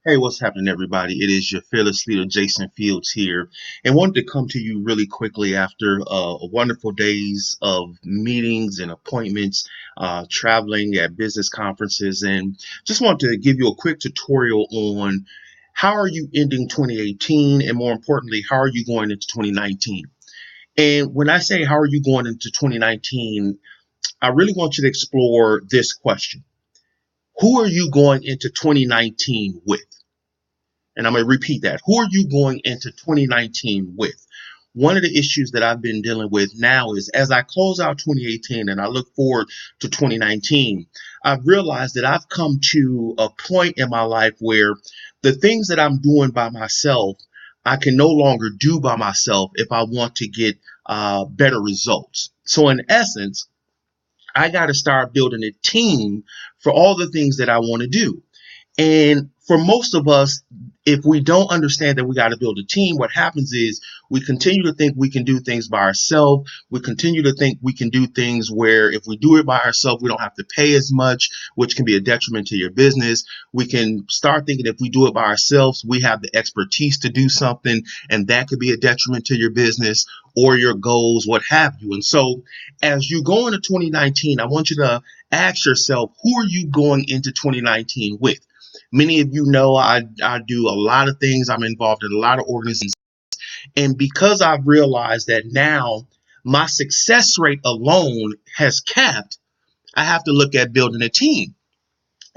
Hey, what's happening, everybody? It is your fearless leader, Jason Fields here, and wanted to come to you really quickly after wonderful days of meetings and appointments, traveling at business conferences, and just want to give you a quick tutorial on how are you ending 2018, and more importantly, how are you going into 2019? And when I say how are you going into 2019, I really want you to explore this question. Who are you going into 2019 with? And I'm going to repeat that. Who are you going into 2019 with? One of the issues that I've been dealing with now is as I close out 2018 and I look forward to 2019, I've realized that I've come to a point in my life where the things that I'm doing by myself, I can no longer do by myself if I want to get better results. So, in essence, I got to start building a team for all the things that I want to do. And for most of us, if we don't understand that we got to build a team, what happens is we continue to think we can do things by ourselves. We continue to think we can do things where if we do it by ourselves, we don't have to pay as much, which can be a detriment to your business. We can start thinking if we do it by ourselves, we have the expertise to do something, and that could be a detriment to your business or your goals, what have you. And so as you go into 2019, I want you to ask yourself, who are you going into 2019 with? Many of you know I do a lot of things. I'm involved in a lot of organizations. And because I've realized that now my success rate alone has capped, I have to look at building a team.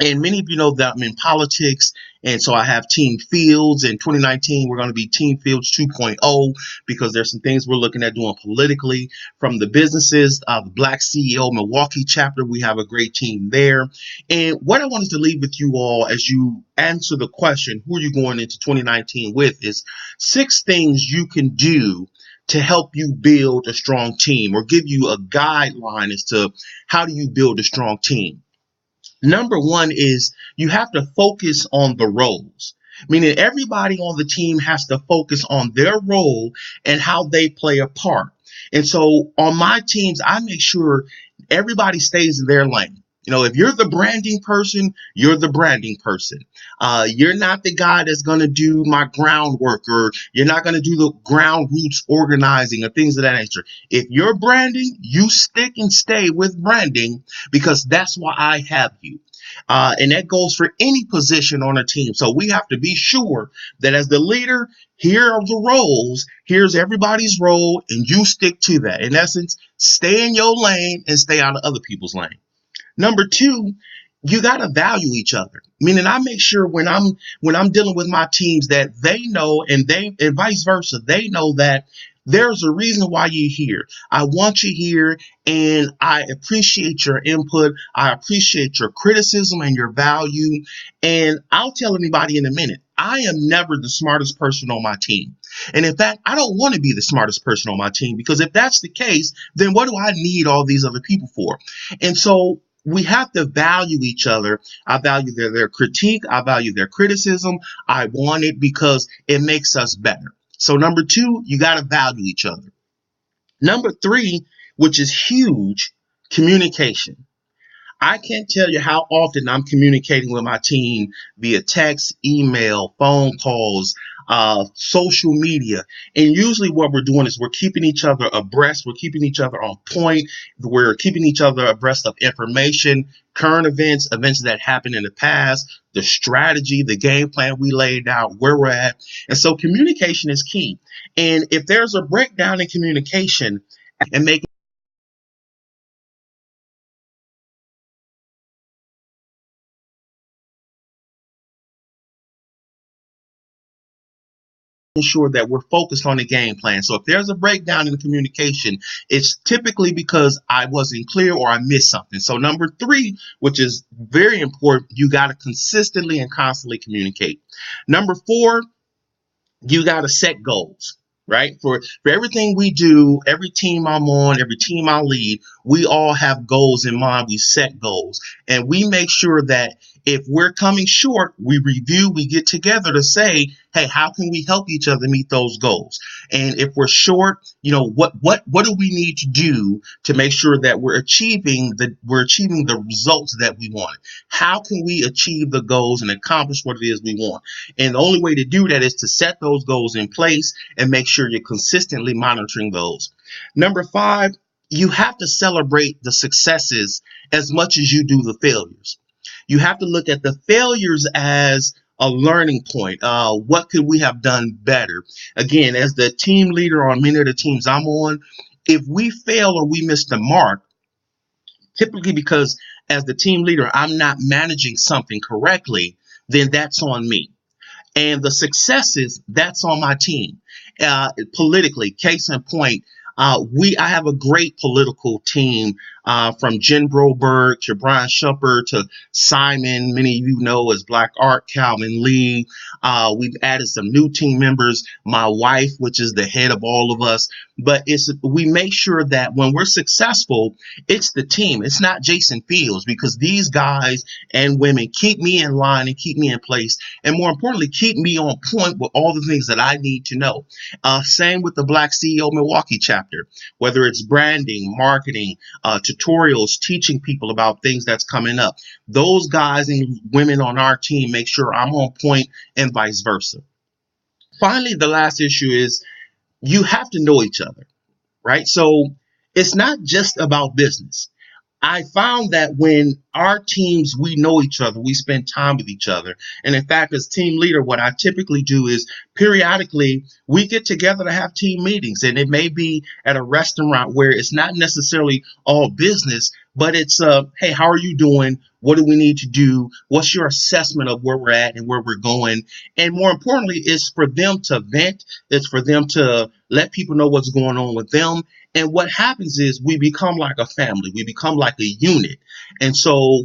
And many of you know that I'm in politics. And so I have Team Fields. In 2019, we're going to be Team Fields 2.0 because there's some things we're looking at doing politically from the businesses. The Black CEO Milwaukee chapter, we have a great team there. And what I wanted to leave with you all as you answer the question, who are you going into 2019 with, is 6 things you can do to help you build a strong team or give you a guideline as to how do you build a strong team. Number one is you have to focus on the roles, meaning everybody on the team has to focus on their role and how they play a part. And so on my teams, I make sure everybody stays in their lane. You know, if you're the branding person, you're the branding person. You're not the guy that's going to do my groundwork, or you're not going to do the ground roots organizing or things of that nature. If you're branding, you stick and stay with branding because that's why I have you. And that goes for any position on a team. So we have to be sure that as the leader, here are the roles, here's everybody's role, and you stick to that. In essence, stay in your lane and stay out of other people's lane. Number two, you got to value each other. Meaning I make sure when I'm dealing with my teams that they know, and vice versa, they know that there's a reason why you're here. I want you here, and I appreciate your input. I appreciate your criticism and your value. And I'll tell anybody in a minute, I am never the smartest person on my team. And in fact, I don't want to be the smartest person on my team, because if that's the case, then what do I need all these other people for? And so we have to value each other. I value their critique. I value their criticism. I want it because it makes us better. So number two, you got to value each other. Number three, which is huge, communication. I can't tell you how often I'm communicating with my team via text, email, phone calls, social media. And usually what we're doing is we're keeping each other abreast. We're keeping each other on point. We're keeping each other abreast of information, current events, events that happened in the past, the strategy, the game plan we laid out, where we're at. And so communication is key. And if there's a breakdown in communication and making sure that we're focused on the game plan. So if there's a breakdown in the communication, it's typically because I wasn't clear or I missed something. So number three, which is very important, you got to consistently and constantly communicate. Number four, you got to set goals. Right? For everything we do, every team I'm on, every team I lead, we all have goals in mind. We set goals, and we make sure that If we're coming short, we review, we get together to say, hey, how can we help each other meet those goals? And if we're short, what do we need to do to make sure that we're achieving the results that we want? How can we achieve the goals and accomplish what it is we want? And the only way to do that is to set those goals in place and make sure you're consistently monitoring those. Number five, you have to celebrate the successes as much as you do the failures. You have to look at the failures as a learning point. What could we have done better? Again, as the team leader on many of the teams I'm on, if we fail or we miss the mark, typically because as the team leader, I'm not managing something correctly, then that's on me. And the successes, that's on my team. Politically, case in point, I have a great political team, from Jen Broberg to Brian Shepard to Simon, many of you know as Black Art, Calvin Lee. We've added some new team members, my wife, which is the head of all of us. But we make sure that when we're successful, it's the team. It's not Jason Fields, because these guys and women keep me in line and keep me in place, and more importantly, keep me on point with all the things that I need to know. Same with the Black CEO Milwaukee chapter, whether it's branding, marketing, tutorials, teaching people about things that's coming up. Those guys and women on our team make sure I'm on point, and vice versa. Finally, the last issue is you have to know each other, right? So it's not just about business. I found that when our teams, we know each other, we spend time with each other. And in fact, as team leader, what I typically do is periodically we get together to have team meetings. And it may be at a restaurant where it's not necessarily all business, but it's, hey, how are you doing? What do we need to do? What's your assessment of where we're at and where we're going? And more importantly, it's for them to vent. It's for them to let people know what's going on with them. And what happens is we become like a family. We become like a unit. And so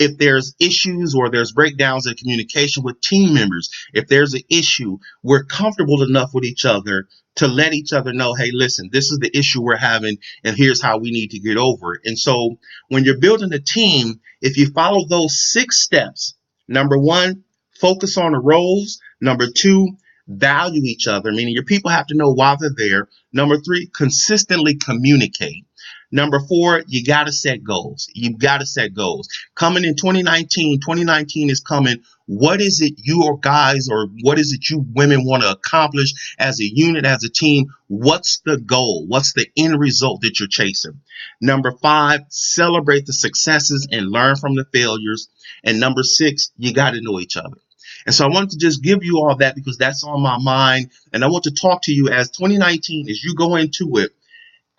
if there's issues or there's breakdowns in communication with team members, if there's an issue, we're comfortable enough with each other to let each other know, hey, listen, this is the issue we're having, and here's how we need to get over it. And so when you're building a team, if you follow those 6 steps, number one, focus on the roles. Number two, value each other, meaning your people have to know why they're there. Number three, consistently communicate. Number four, you got to set goals. You've got to set goals. Coming in 2019 is coming. What is it you or guys, or what is it you women want to accomplish as a unit, as a team? What's the goal? What's the end result that you're chasing? Number five, celebrate the successes and learn from the failures. And number six, you got to know each other. And so I wanted to just give you all that because that's on my mind. And I want to talk to you as 2019, as you go into it,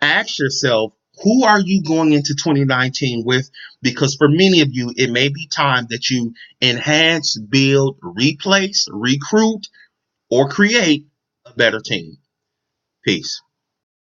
ask yourself, who are you going into 2019 with? Because for many of you, it may be time that you enhance, build, replace, recruit, or create a better team. Peace.